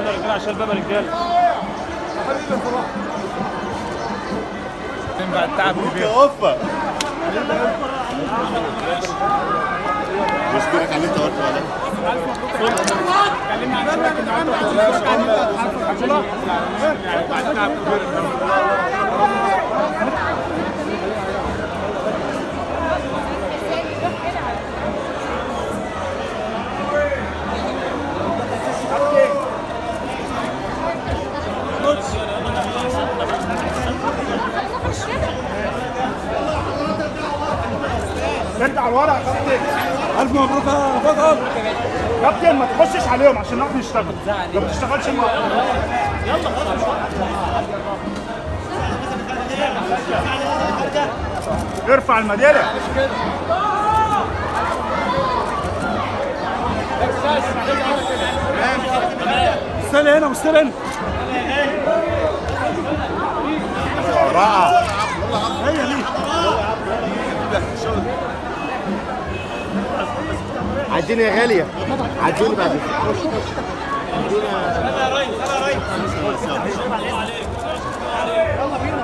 رجاله عشان الباب رجاله. فين بقى التعب كبير. اوفا بشكرك على اللي انت قلته ده. كلمنا عن بعد تعب كبير. ارجع لورا يا كابتن. الف مبروك يا بطل. كابتن ما تخشش عليهم عشان نعرف نشتغل. ما بتشتغلش يلا ارفع الميداليه. استنى هنا واستنى هنا. رائع. هي دي. عديني يا غالية. عديني بعد كده. يلا يا ريس يلا يا ريس. يلا بينا.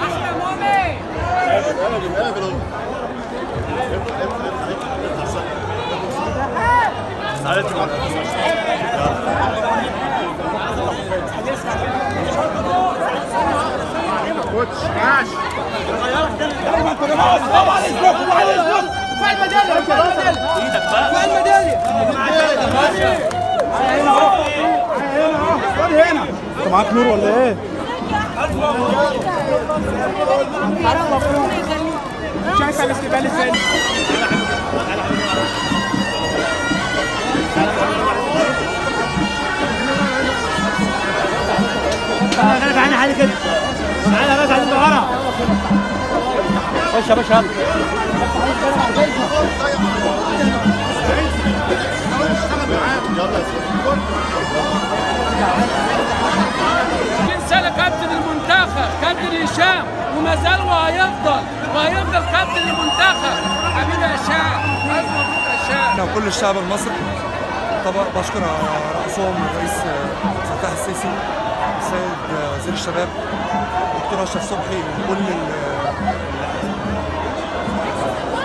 احلى مامي. كوتش ماشي. طبعا اسبوع طبعا اسبوع. فين الميداليه؟ فين الميداليه؟ ايدك بقى. فين الميداليه؟ هنا اهو. خد هنا. انت معاك نور ولا ايه؟ شايف الاستقبال ازاي؟ تعالى حالي كده. تعالى يا باشا عايزين ورا. خش يا باشا يلا. سنة كابتن المنتخب كابتن هشام وما زال وهيفضل كابتن المنتخب. حبيبي يا هشام. الف مبروك يا هشام. وكل الشعب المصري طبعا بشكر على رأسهم الرئيس فتح السيسي، السيد وزير الشباب دكتور اشرف صبحي، وكل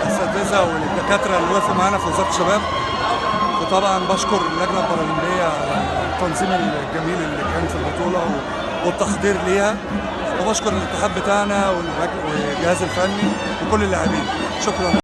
الاساتذه والدكاتره اللي وقفوا معانا في وزاره الشباب. وطبعا بشكر اللجنه البارالمبيه على التنظيم الجميل اللي كان في البطوله والتحضير ليها، وبشكر الاتحاد بتاعنا والجهاز الفني وكل اللاعبين. شكرا.